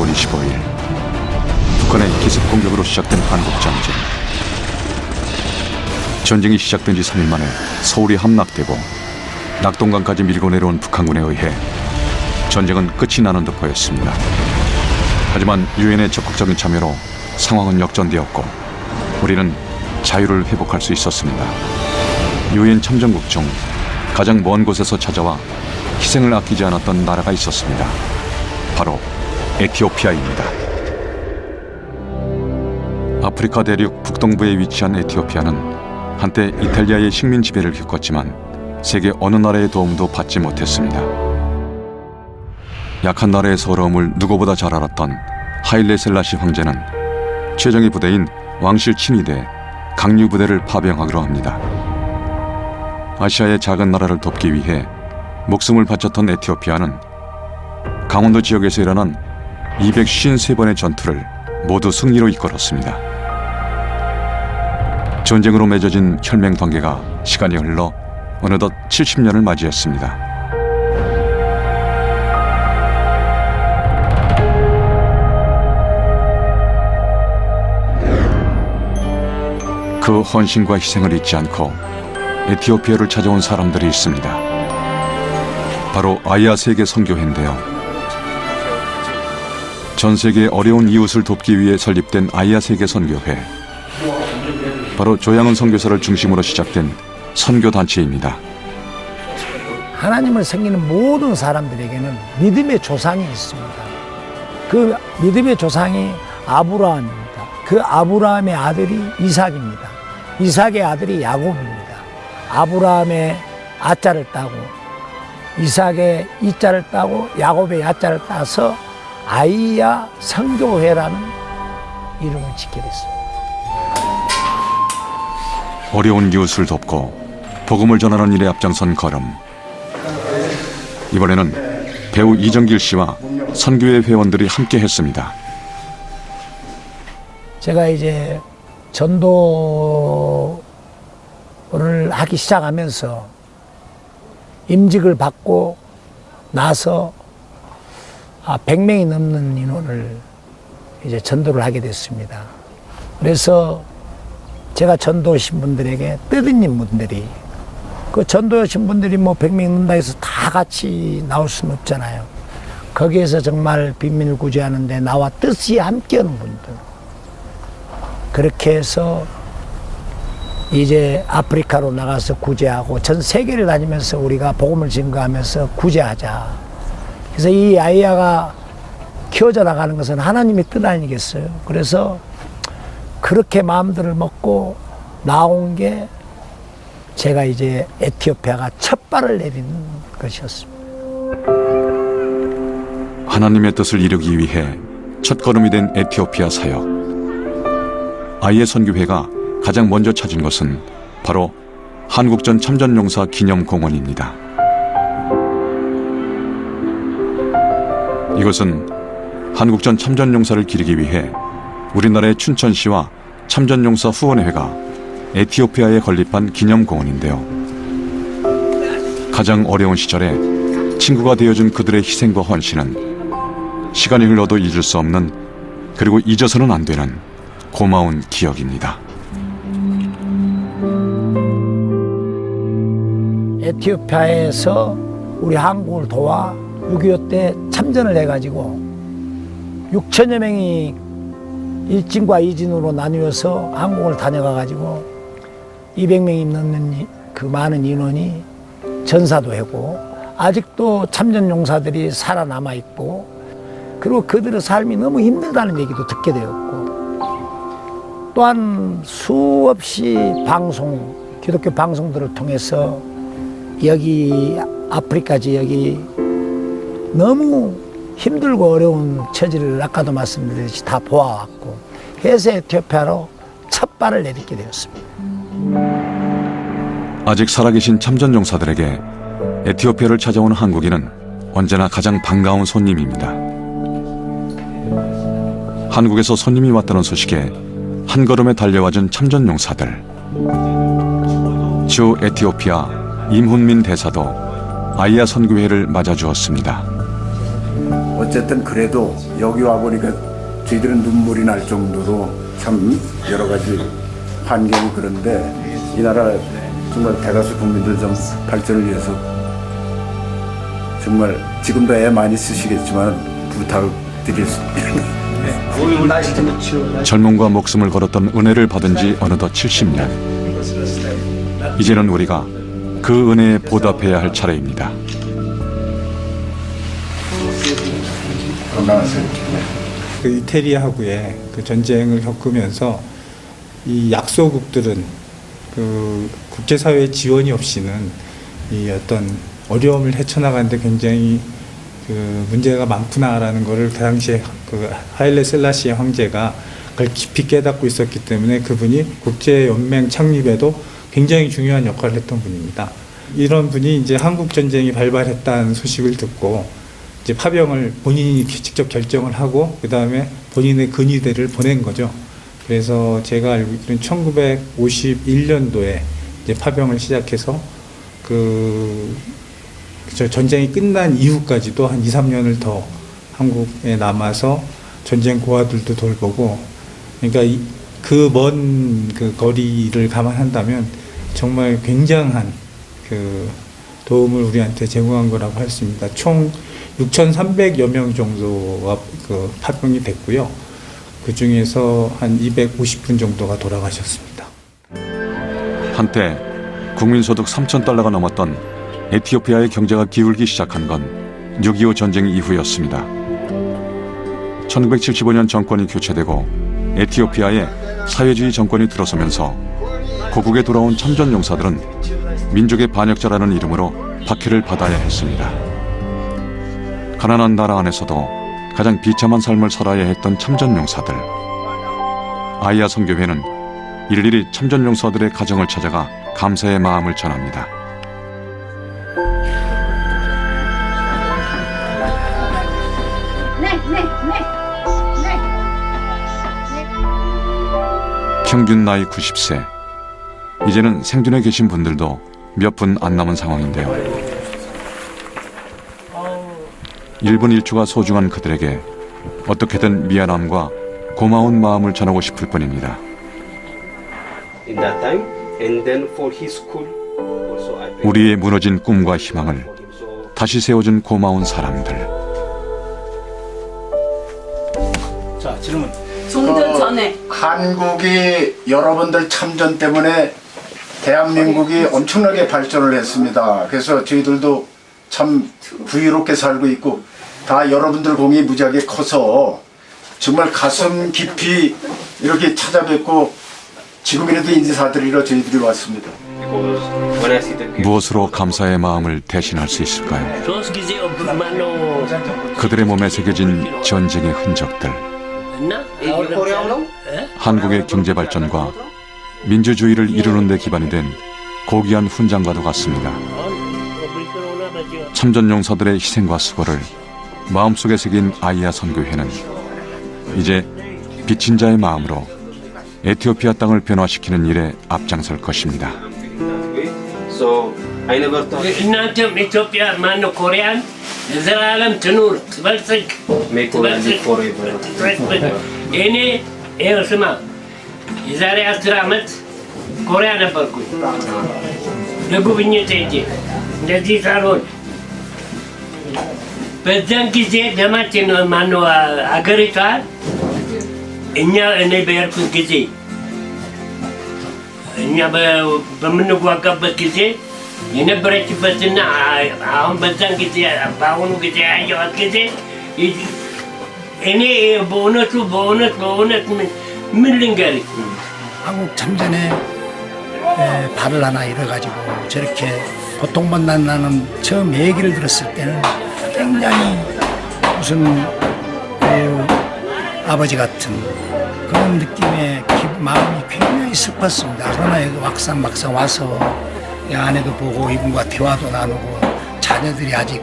10월 25일 북한의 기습 공격으로 시작된 한국전쟁. 전쟁이 시작된 지 3일 만에 서울이 함락되고 낙동강까지 밀고 내려온 북한군에 의해 전쟁은 끝이 나는 듯 보였습니다. 하지만 유엔의 적극적인 참여로 상황은 역전되었고 우리는 자유를 회복할 수 있었습니다. 유엔 참전국 중 가장 먼 곳에서 찾아와 희생을 아끼지 않았던 나라가 있었습니다. 바로 에티오피아입니다. 아프리카 대륙 북동부에 위치한 에티오피아는 한때 이탈리아의 식민 지배를 겪었지만 세계 어느 나라의 도움도 받지 못했습니다. 약한 나라의 서러움을 누구보다 잘 알았던 하일레 셀라시 황제는 최정예 부대인 왕실 친위대 강류 부대를 파병하기로 합니다. 아시아의 작은 나라를 돕기 위해 목숨을 바쳤던 에티오피아는 강원도 지역에서 일어난 253번의 전투를 모두 승리로 이끌었습니다. 전쟁으로 맺어진 혈맹 관계가 시간이 흘러 어느덧 70년을 맞이했습니다. 그 헌신과 희생을 잊지 않고 에티오피아를 찾아온 사람들이 있습니다. 바로 아이아 세계 선교회인데요. 전 세계 어려운 이웃을 돕기 위해 설립된 아이아 세계 선교회. 바로 조양은 선교사를 중심으로 시작된 선교단체입니다. 하나님을 섬기는 모든 사람들에게는 믿음의 조상이 있습니다. 그 믿음의 조상이 아브라함입니다. 그 아브라함의 아들이 이삭입니다. 이삭의 아들이 야곱입니다. 아브라함의 아자를 따고 이삭의 이자를 따고 야곱의 야자를 따서 아이야 선교회라는 이름을 짓게 됐습니다. 어려운 이웃을 돕고 복음을 전하는 일에 앞장선 걸음. 이번에는 배우 이정길 씨와 선교회 회원들이 함께 했습니다. 제가 이제 전도를 하기 시작하면서 임직을 받고 나서 100명이 넘는 인원을 이제 전도를 하게 됐습니다. 그래서 제가 전도하신 분들에게 뜻있는 분들이 그 전도하신 분들이 뭐 100명 넘는다 해서 다 같이 나올 수는 없잖아요. 거기에서 정말 빈민을 구제하는데 나와 뜻이 함께하는 분들. 그렇게 해서 이제 아프리카로 나가서 구제하고 전 세계를 다니면서 우리가 복음을 증거하면서 구제하자. 그래서 이 아이야가 키워져 나가는 것은 하나님의 뜻 아니겠어요? 그래서 그렇게 마음들을 먹고 나온 게 제가 이제 에티오피아가 첫 발을 내딛는 것이었습니다. 하나님의 뜻을 이루기 위해 첫걸음이 된 에티오피아 사역. 아이의 선교회가 가장 먼저 찾은 것은 바로 한국전 참전용사 기념공원입니다. 이것은 한국전 참전용사를 기리기 위해 우리나라의 춘천시와 참전용사 후원회가 에티오피아에 건립한 기념공원인데요. 가장 어려운 시절에 친구가 되어준 그들의 희생과 헌신은 시간이 흘러도 잊을 수 없는, 그리고 잊어서는 안 되는 고마운 기억입니다. 에티오피아에서 우리 한국을 도와 6.25 때 참전을 해가지고 6천여 명이 1진과 2진으로 나뉘어서 한국을 다녀가가지고 200명이 넘는 그 많은 인원이 전사도 하고 아직도 참전용사들이 살아남아 있고, 그리고 그들의 삶이 너무 힘들다는 얘기도 듣게 되었고, 또한 수없이 기독교 방송들을 통해서 여기 아프리카 지역이 너무 힘들고 어려운 처지를 아까도 말씀드렸듯이 다 보아왔고 해서 에티오피아로 첫 발을 내딛게 되었습니다. 아직 살아계신 참전용사들에게 에티오피아를 찾아온 한국인은 언제나 가장 반가운 손님입니다. 한국에서 손님이 왔다는 소식에 한 걸음에 달려와준 참전용사들. 주 에티오피아 임훈민 대사도 아이야 선교회를 맞아주었습니다. 어쨌든 그래도 여기 와보니까 저희들은 눈물이 날 정도로 참 여러 가지 환경이 그런데 이 나라 정말 대다수 국민들 좀 발전을 위해서 정말 지금도 애 많이 쓰시겠지만 부탁드리겠습니다. 젊음과 목숨을 걸었던 은혜를 받은 지 어느덧 70년. 이제는 우리가 그 은혜에 보답해야 할 차례입니다. 건강하세요. 그 이태리하고의 그 전쟁을 겪으면서 이 약소국들은 그 국제사회의 지원이 없이는 이 어떤 어려움을 헤쳐나가는데 굉장히 그 문제가 많구나라는 것을 그 당시에 그 하일레 셀라시의 황제가 그걸 깊이 깨닫고 있었기 때문에 그분이 국제연맹 창립에도 굉장히 중요한 역할을 했던 분입니다. 이런 분이 이제 한국 전쟁이 발발했다는 소식을 듣고 이제 파병을 본인이 직접 결정을 하고 그 다음에 본인의 근위대를 보낸 거죠. 그래서 제가 알고 있기로는 1951년도에 이제 파병을 시작해서 저 전쟁이 끝난 이후까지도 한 2, 3년을 더 한국에 남아서 전쟁 고아들도 돌보고, 그러니까 그 먼 그 거리를 감안한다면 정말 굉장한 그 도움을 우리한테 제공한 거라고 할 수 있습니다. 총 6,300여 명 정도가 그 파병이 됐고요. 그 중에서 한 250분 정도가 돌아가셨습니다. 한때 국민소득 3,000달러가 넘었던 에티오피아의 경제가 기울기 시작한 건 6.25 전쟁 이후였습니다. 1975년 정권이 교체되고 에티오피아에 사회주의 정권이 들어서면서 고국에 돌아온 참전용사들은 민족의 반역자라는 이름으로 박해를 받아야 했습니다. 가난한 나라 안에서도 가장 비참한 삶을 살아야 했던 참전용사들. 아이야 선교회는 일일이 참전용사들의 가정을 찾아가 감사의 마음을 전합니다. 평균 나이 90세. 이제는 생존에 계신 분들도 몇 분 안 남은 상황인데요. 1분 1초가 소중한 그들에게 어떻게든 미안함과 고마운 마음을 전하고 싶을 뿐입니다. 우리의 무너진 꿈과 희망을 다시 세워준 고마운 사람들. 자, 질문. 종전 전에 한국이 여러분들 참전 때문에 대한민국이 엄청나게 발전을 했습니다. 그래서 저희들도 참 부유롭게 살고 있고 다 여러분들 공이 무지하게 커서 정말 가슴 깊이 이렇게 찾아뵙고 지금이라도 인사드리러 저희들이 왔습니다. 무엇으로 감사의 마음을 대신할 수 있을까요? 그들의 몸에 새겨진 전쟁의 흔적들. 한국의 경제 발전과 민주주의를 이루는 데 기반이 된 고귀한 훈장과도 같습니다. 참전용사들의 희생과 수고를 마음속에 새긴 아이야 선교회는 이제 빚진 자의 마음으로 에티오피아 땅을 변화시키는 일에 앞장설 것입니다. እናንተም ኢትዮጵያ ማነው ኮሪያን ለዘላለም ትኑር ትበልጽግ እኔ ይኸው ስማ የዛሬ 10 ዓመት ኮሪያ ነበርኩኝ ለጉብኝት ሄጄ እንደዚህ ሳልሆን በዛን ጊዜ ደማችን ማነው አገሪቷ እኔ በሄድኩት ጊዜ እኛ በምንዋጋበት ጊዜ የነበረችበትና አሁን በዛን ጊዜ በአሁኑ ጊዜ ያየኋት ጊዜ እኔ በእውነት ምን ልንገርህ 한국 참전에 발을 하나 잃어가지고 저렇게 고통받는다는 처음 얘기를 들었을 때는 굉장히 무슨 아버지 같은 그런 느낌의 마음이 굉장히 슬펐습니다. 그러나 여기 막상 와서 아내도 보고 이분과 대화도 나누고 자녀들이 아직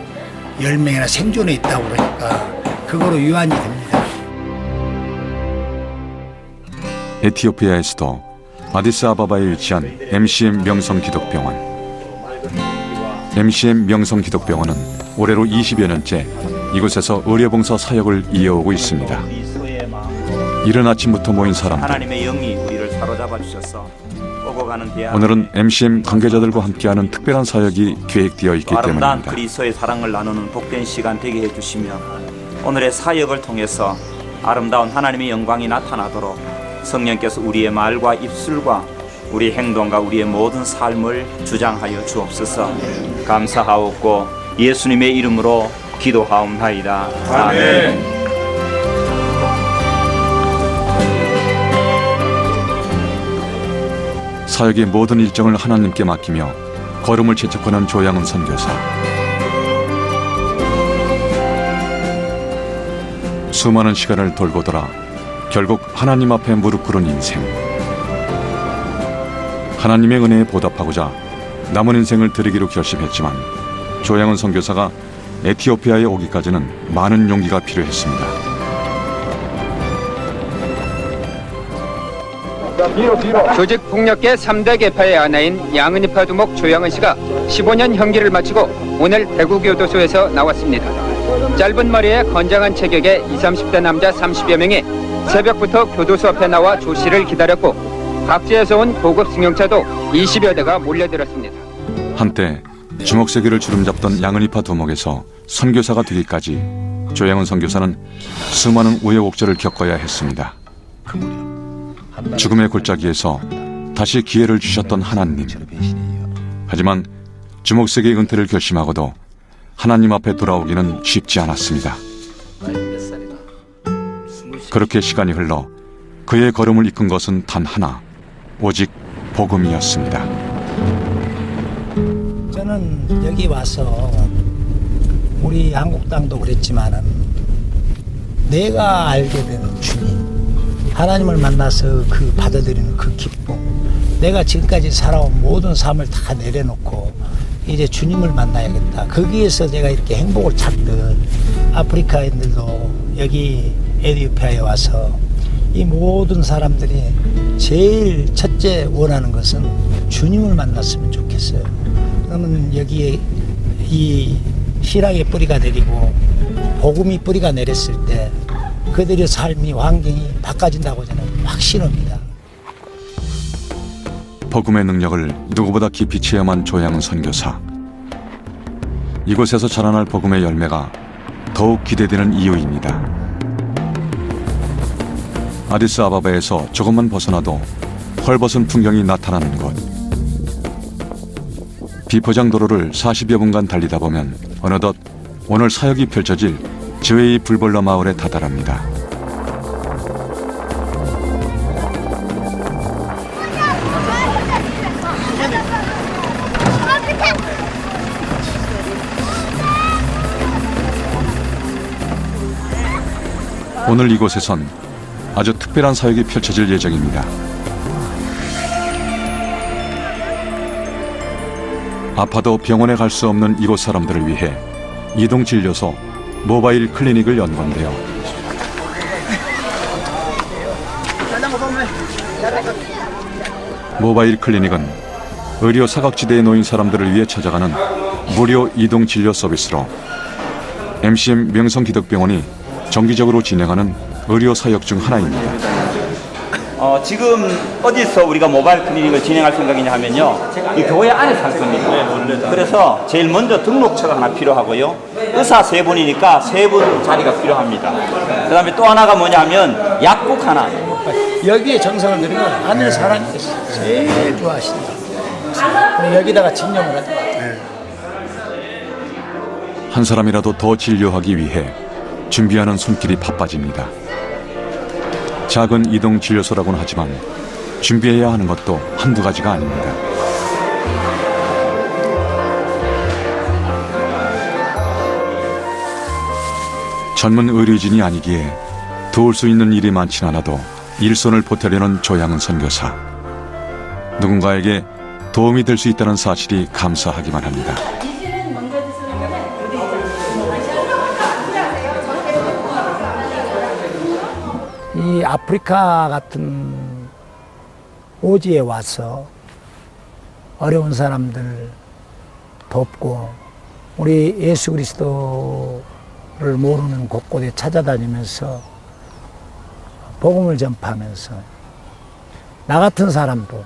10명이나 생존해 있다고 그러니까 그거로 유안이 됩니다. 에티오피아에서도 아디스아바바에 위치한 MCM 명성기독병원. MCM 명성기독병원은 올해로 20여 년째 이곳에서 의료봉사 사역을 이어오고 있습니다. 그리스도의 마음, 이른 아침부터 모인 사람들. 하나님의 영이 우리를 사로잡아 주셔서 오고 가는 대학 오늘은 MCM 관계자들과 함께하는 특별한 사역이 계획되어 있기 아름다운 때문입니다. 그리스도의 사랑을 나누는 복된 시간 되게 해주시며 오늘의 사역을 통해서 아름다운 하나님의 영광이 나타나도록 성령께서 우리의 말과 입술과 우리 행동과 우리의 모든 삶을 주장하여 주옵소서. 감사하옵고 예수님의 이름으로 기도하옵나이다. 아멘. 사역의 모든 일정을 하나님께 맡기며 걸음을 재촉하는 조양은 선교사. 수많은 시간을 돌고 돌아 결국 하나님 앞에 무릎 꿇은 인생. 하나님의 은혜에 보답하고자 남은 인생을 드리기로 결심했지만 조양은 선교사가 에티오피아에 오기까지는 많은 용기가 필요했습니다. 조직 폭력계 3대 계파의 하나인 양은이파 두목 조양은 씨가 15년 형기를 마치고 오늘 대구교도소에서 나왔습니다. 짧은 머리에 건장한 체격의 20, 30대 남자 30여 명이 새벽부터 교도소 앞에 나와 조 씨를 기다렸고 각지에서 온 고급 승용차도 20여 대가 몰려들었습니다. 한때 주먹세계를 주름잡던 양은이파 두목에서 선교사가 되기까지 조양은 선교사는 수많은 우여곡절을 겪어야 했습니다. 죽음의 골짜기에서 다시 기회를 주셨던 하나님. 하지만 주먹세계의 은퇴를 결심하고도 하나님 앞에 돌아오기는 쉽지 않았습니다. 그렇게 시간이 흘러 그의 걸음을 이끈 것은 단 하나, 오직 복음이었습니다. 저는 여기 와서 우리 한국 땅도 그랬지만은 내가 알게 된 주님, 하나님을 만나서 그 받아들이는 그 기쁨, 내가 지금까지 살아온 모든 삶을 다 내려놓고 이제 주님을 만나야겠다. 거기에서 내가 이렇게 행복을 찾듯 아프리카인들도 여기 에티오피아에 와서 이 모든 사람들이 제일 첫째 원하는 것은 주님을 만났으면 좋겠어요. 그러면 여기에 이 신앙의 뿌리가 내리고 복음이 뿌리가 내렸을 때 그들의 삶이 환경이 바꿔진다고 저는 확신합니다. 복음의 능력을 누구보다 깊이 체험한 조양은 선교사. 이곳에서 자라날 복음의 열매가 더욱 기대되는 이유입니다. 아디스아바바에서 조금만 벗어나도 헐벗은 풍경이 나타나는 곳. 비포장 도로를 40여 분간 달리다 보면 어느덧 오늘 사역이 펼쳐질 저의 불벌러 마을에 다다릅니다. 오늘 이곳에선 아주 특별한 사역이 펼쳐질 예정입니다. 아파도 병원에 갈 수 없는 이곳 사람들을 위해 이동진료소 모바일 클리닉을 연 건데요. 모바일 클리닉은 의료 사각지대에 놓인 사람들을 위해 찾아가는 무료 이동진료 서비스로 MCM 명성기독병원이 정기적으로 진행하는 의료 사역 중 하나입니다. 지금 어디서 우리가 모바일 클리닉을 진행할 생각이냐 하면요, 이 교회 안에서 할 겁니다. 그래서 제일 먼저 등록처가 하나 필요하고요, 의사 3분이니까 3분 자리가 필요합니다. 그 다음에 또 하나가 뭐냐면 약국 하나. 여기에 정성을 들이면 안에 사람이 제일 좋아하신다. 여기다가 증명을 하죠. 한 사람이라도 더 진료하기 위해 준비하는 손길이 바빠집니다. 작은 이동 진료소라고는 하지만 준비해야 하는 것도 한두 가지가 아닙니다. 전문 의료진이 아니기에 도울 수 있는 일이 많진 않아도 일손을 보태려는 조양은 선교사. 누군가에게 도움이 될 수 있다는 사실이 감사하기만 합니다. 이 아프리카 같은 오지에 와서 어려운 사람들 돕고 우리 예수 그리스도 모르는 곳곳에 찾아다니면서 복음을 전파하면서 나 같은 사람도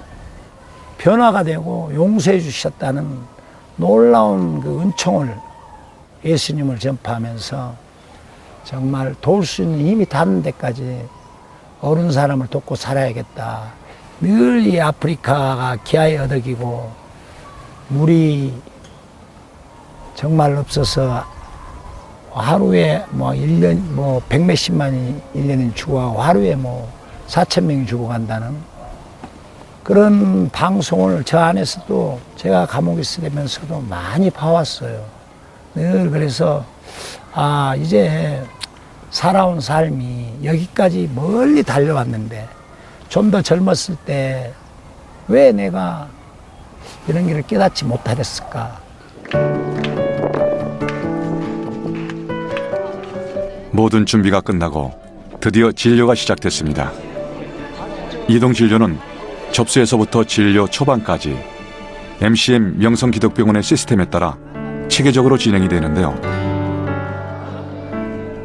변화가 되고 용서해 주셨다는 놀라운 그 은총을 예수님을 전파하면서 정말 도울 수 있는 힘이 닿는 데까지 어른 사람을 돕고 살아야겠다. 늘 이 아프리카가 기아에 어덕이고 물이 정말 없어서 하루에 뭐 1년 뭐 100몇십만이 1년에 죽어가고 하루에 뭐 4,000명이 죽어간다는 그런 방송을 저 안에서도 제가 감옥에 있으면서도 많이 봐왔어요. 늘 그래서 아 이제 살아온 삶이 여기까지 멀리 달려왔는데 좀 더 젊었을 때 왜 내가 이런 길을 깨닫지 못하랬을까. 모든 준비가 끝나고 드디어 진료가 시작됐습니다. 이동진료는 접수에서부터 진료 초반까지 MCM 명성기독병원의 시스템에 따라 체계적으로 진행이 되는데요.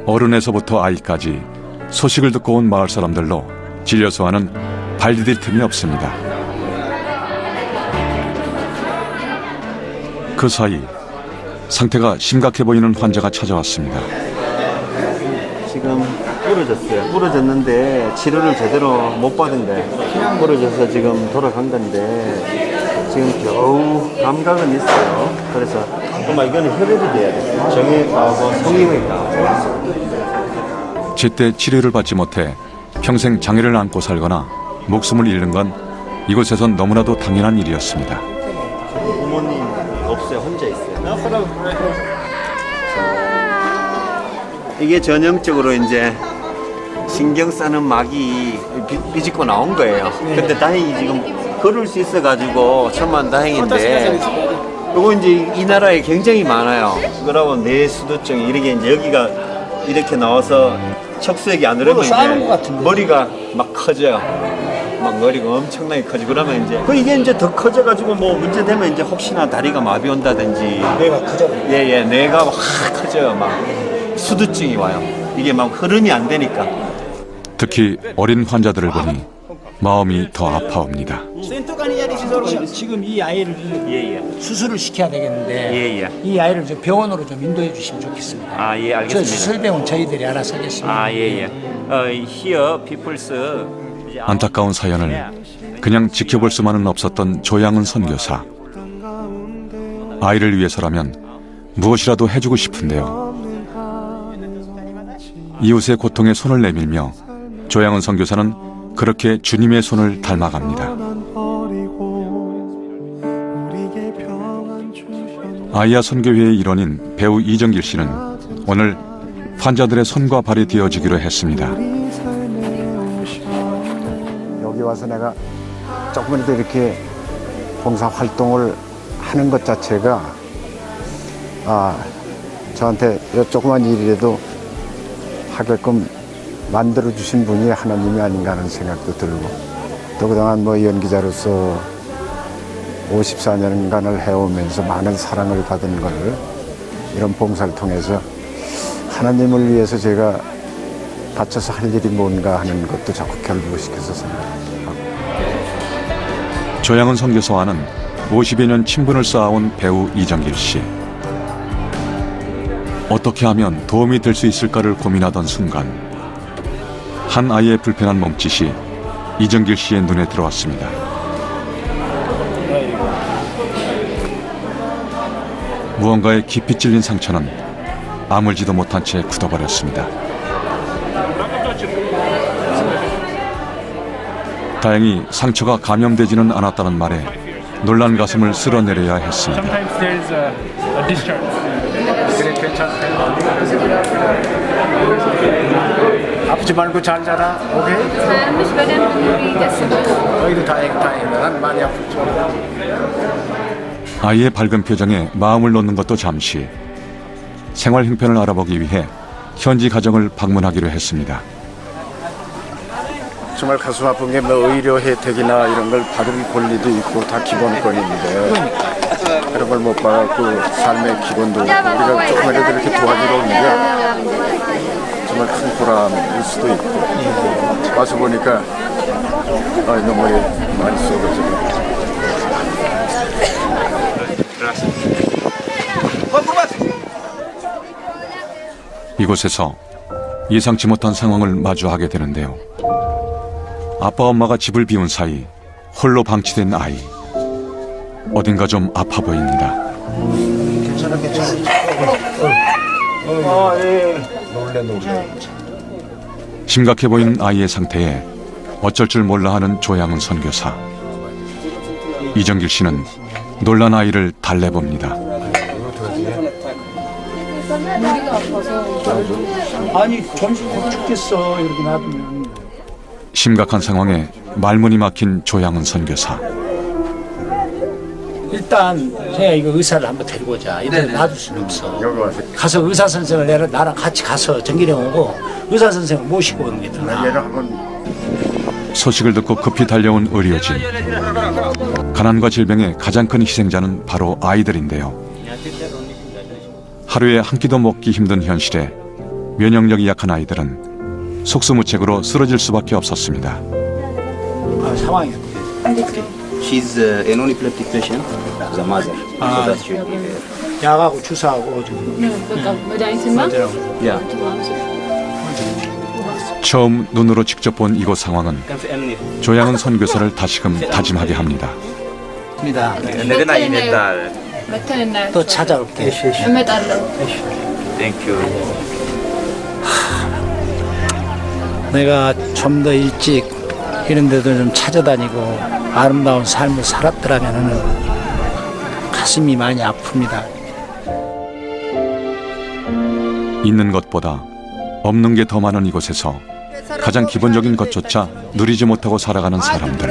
어른에서부터 아이까지 소식을 듣고 온 마을 사람들로 진료소와는 발 디딜 틈이 없습니다. 그 사이 상태가 심각해 보이는 환자가 찾아왔습니다. 지금 부러졌어요. 부러졌는데 치료를 제대로 못 받은 거예요. 부러져서 지금 돌아간 건데 지금 겨우 감각은 있어요. 그래서 정말 이거는 협업이 돼야 돼요. 정형외과하고 성형외과. 제때 치료를 받지 못해 평생 장애를 안고 살거나 목숨을 잃는 건 이곳에선 너무나도 당연한 일이었습니다. 부모님 없어요. 혼자 있어요. 이게 전형적으로 이제 신경 쓰는 막이 비집고 나온 거예요. 근데 다행히 지금 걸을 수 있어가지고 천만 다행인데 이거 이제 이 나라에 굉장히 많아요. 그러고 뇌수두증 이렇게 이제 여기가 이렇게 나와서 척수액이 안 흐르면 이제 머리가 막 커져요. 막 머리가 엄청나게 커지고 그러면 이제 이게 이제 더 커져가지고 뭐 문제 되면 이제 혹시나 다리가 마비 온다든지 뇌가 커져. 예예 뇌가 확 커져요. 막 수두증이 와요. 이게 막 흐름이 안 되니까. 특히 어린 환자들을 보니 마음이 더 아파옵니다. 지금 이 아이를 예예. 수술을 시켜야 되겠는데 예예. 이 아이를 좀 병원으로 좀 인도해 주시면 좋겠습니다. 아 예 저 알겠습니다. 수술병은 저희들이 알아서 하겠습니다. 아 예예. 히어 피플스. 안타까운 사연을 그냥 지켜볼 수만은 없었던 조양은 선교사. 아이를 위해서라면 무엇이라도 해주고 싶은데요. 이웃의 고통에 손을 내밀며 조양은 선교사는 그렇게 주님의 손을 닮아갑니다. 아이야 선교회의 일원인 배우 이정길 씨는 오늘 환자들의 손과 발이 되어주기로 했습니다. 여기 와서 내가 조금이라도 이렇게 봉사 활동을 하는 것 자체가 저한테 이 조그만 일이라도 하게끔 만들어주신 분이 하나님이 아닌가 하는 생각도 들고 또 그동안 뭐 연기자로서 54년간을 해오면서 많은 사랑을 받은 걸 이런 봉사를 통해서 하나님을 위해서 제가 바쳐서 할 일이 뭔가 하는 것도 자꾸 결부시켜서 생각하고. 조양은 선교사와는 50여 년 친분을 쌓아온 배우 이정길 씨. 어떻게 하면 도움이 될 수 있을까를 고민하던 순간 한 아이의 불편한 몸짓이 이정길 씨의 눈에 들어왔습니다. 무언가에 깊이 찔린 상처는 아물지도 못한 채 굳어버렸습니다. 다행히 상처가 감염되지는 않았다는 말에 놀란 가슴을 쓸어내려야 했습니다. 아프지 말고 잘 자라. 오케이? 너희도 다행이다. 난 많이 아프죠. 아이의 밝은 표정에 마음을 놓는 것도 잠시. 생활 형편을 알아보기 위해 현지 가정을 방문하기로 했습니다. 정말 가슴 아픈 게 뭐 의료 혜택이나 이런 걸 받을 권리도 있고 다 기본권인데 그런 걸 못 봐갖고 삶의 기본도 우리가 조금이라도 이렇게 도와주러 오는 게 정말 큰 보람일 수도 있고 와서 보니까 눈물이 많이 쏟아지고. 이곳에서 예상치 못한 상황을 마주하게 되는데요. 아빠 엄마가 집을 비운 사이 홀로 방치된 아이. 어딘가 좀 아파 보입니다. 심각해 보이는 아이의 상태에 어쩔 줄 몰라 하는 조양은 선교사. 이정길 씨는 놀란 아이를 달래봅니다. 아니 정신 못 죽겠어 이렇게 놔두면. 심각한 상황에 말문이 막힌 조양은 선교사. 일단 제가 이거 의사를 한번 데리고 오자. 이대로 놔둘 수는 없어. 여기 와서 가서 의사 선생을 나랑 같이 가서 정기령 오고 의사 선생을 모시고 오는 게 더 나아. 얘를 한번 소식을 듣고 급히 달려온 의료진. 가난과 질병의 가장 큰 희생자는 바로 아이들인데요. 하루에 한 끼도 먹기 힘든 현실에 면역력이 약한 아이들은 속수무책으로 쓰러질 수밖에 없었습니다. 상황이 She's an epileptic patient, the mother. So that should be there. 약하고 주사하고 좀 Yeah. 처음 눈으로 직접 본 이곳 상황은 조양은 선교사를 다시금 다짐하게 합니다. 또 찾아올게. 땡큐. 내가 좀 더 일찍 이런 데도 좀 찾아다니고 아름다운 삶을 살았더라면은 가슴이 많이 아픕니다. 있는 것보다 없는 게 더 많은 이곳에서 가장 기본적인 것조차 누리지 못하고 살아가는 사람들.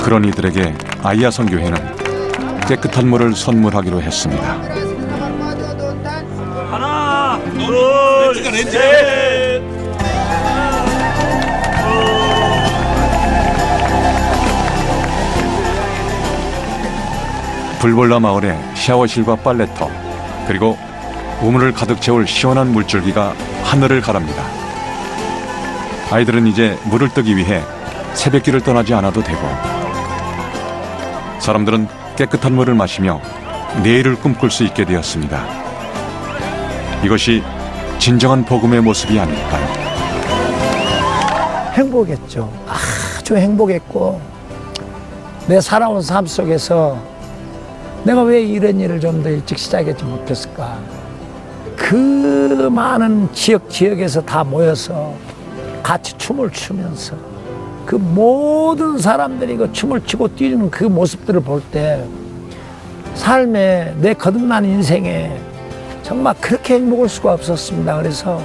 그런 이들에게 아이야 선교회는 깨끗한 물을 선물하기로 했습니다. 하나, 둘, 셋. 불볼라 마을에 샤워실과 빨래터 그리고 우물을 가득 채울 시원한 물줄기가 하늘을 가릅니다. 아이들은 이제 물을 뜨기 위해 새벽길을 떠나지 않아도 되고 사람들은 깨끗한 물을 마시며 내일을 꿈꿀 수 있게 되었습니다. 이것이 진정한 복음의 모습이 아닐까요? 행복했죠. 아주 행복했고 내 살아온 삶 속에서 내가 왜 이런 일을 좀 더 일찍 시작하지 못했을까. 그 많은 지역에서 다 모여서 같이 춤을 추면서 그 모든 사람들이 그 춤을 추고 뛰는 그 모습들을 볼 때 삶에 내 거듭난 인생에 정말 그렇게 행복할 수가 없었습니다. 그래서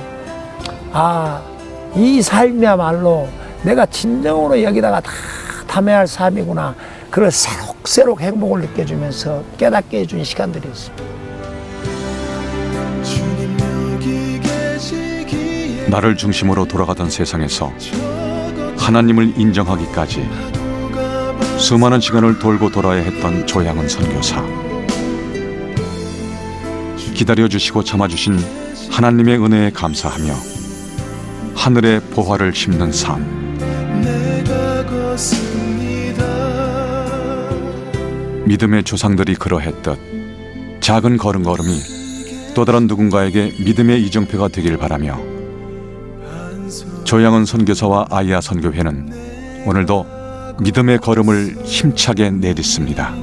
이 삶이야말로 내가 진정으로 여기다가 다 담아야 할 삶이구나. 그걸 새록새록 행복을 느껴주면서 깨닫게 해준 시간들이었습니다. 나를 중심으로 돌아가던 세상에서 하나님을 인정하기까지 수많은 시간을 돌고 돌아야 했던 조양은 선교사. 기다려주시고 참아주신 하나님의 은혜에 감사하며 하늘의 보화를 심는 삶. 믿음의 조상들이 그러했듯 작은 걸음걸음이 또 다른 누군가에게 믿음의 이정표가 되길 바라며 조양은 선교사와 아이야 선교회는 오늘도 믿음의 걸음을 힘차게 내딛습니다.